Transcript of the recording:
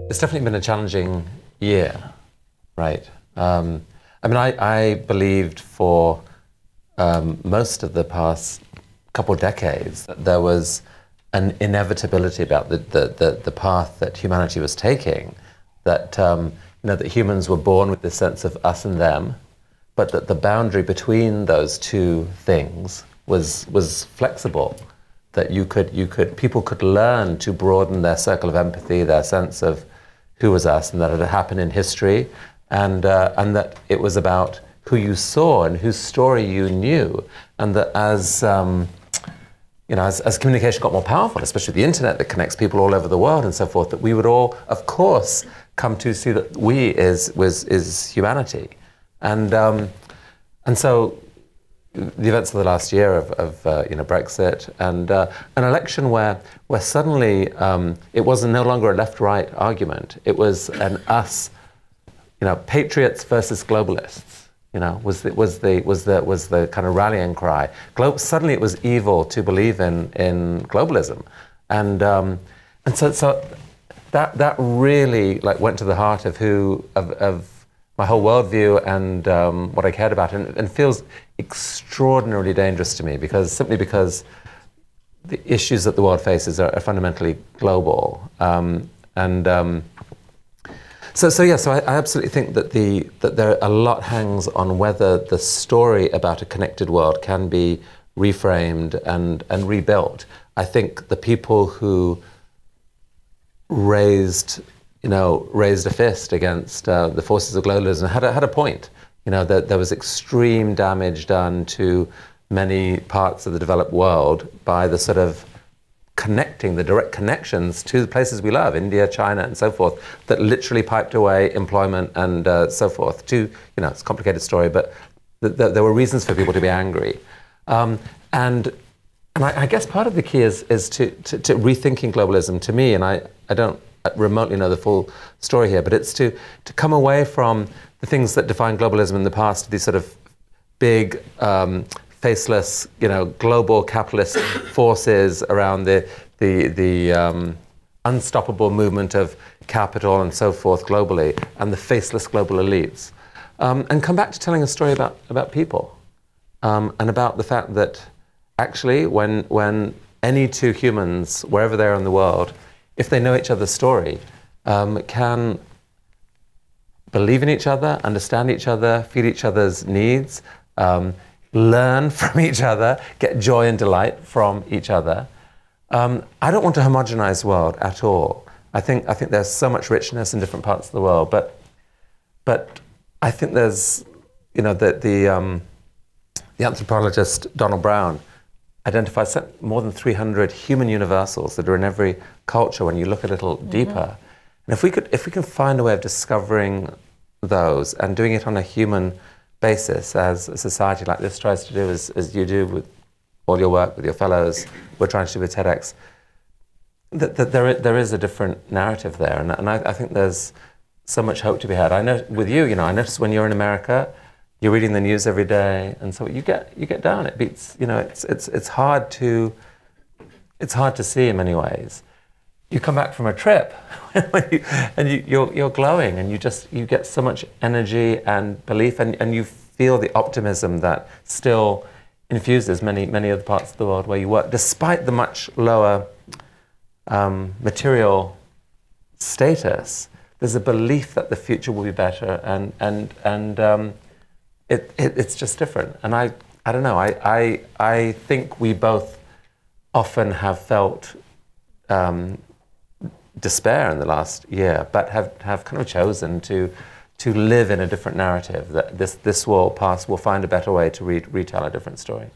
It's definitely been a challenging year, right? I mean, I believed for most of the past couple of decades that there was an inevitability about the path that humanity was taking, that, that humans were born with this sense of us and them, but that the boundary between those two things was flexible, that people could learn to broaden their circle of empathy, their sense of who was us, and that it had happened in history, and that it was about who you saw and whose story you knew, and that as communication got more powerful, especially the internet that connects people all over the world and so forth, that we would all, of course, come to see that we is humanity, and so the events of the last year of Brexit and an election where suddenly it was no longer a left-right argument. It was an us, patriots versus globalists. Was the kind of rallying cry. Suddenly it was evil to believe in globalism, and so that really went to the heart of my whole worldview and what I cared about, and feels extraordinarily dangerous to me simply because the issues that the world faces are fundamentally global, So I absolutely think that there a lot hangs on whether the story about a connected world can be reframed and rebuilt. I think the people who raised a fist against the forces of globalism had a point. That there was extreme damage done to many parts of the developed world by the sort of the direct connections to the places we love, India, China, and so forth, that literally piped away employment and so forth. It's a complicated story, but there were reasons for people to be angry. And I guess part of the key is to rethinking globalism to me, and I don't remotely know the full story here, but it's to come away from the things that define globalism in the past, these sort of big, faceless, global capitalist forces around the unstoppable movement of capital and so forth globally, and the faceless global elites, and come back to telling a story about people, and about the fact that actually when any two humans, wherever they are in the world, if they know each other's story, can believe in each other, understand each other, feel each other's needs, learn from each other, get joy and delight from each other. I don't want a homogenized world at all. I think there's so much richness in different parts of the world, but I think there's, the anthropologist Donald Brown identifies more than 300 human universals that are in every culture when you look a little deeper. And if we can find a way of discovering those and doing it on a human basis, as a society like this tries to do, as you do with all your work, with your fellows, we're trying to do with TEDx, that there is a different narrative there, and I think there's so much hope to be had. I know with you, I notice when you're in America, you're reading the news every day, and so you get down. It beats, it's hard to see in many ways. You come back from a trip, you're glowing, and you get so much energy and belief, and you feel the optimism that still infuses many other parts of the world where you work, despite the much lower material status. There's a belief that the future will be better, and it's just different. And I don't know. I think we both often have felt despair in the last year, but have kind of chosen to live in a different narrative, that this will pass, we'll find a better way to retell a different story.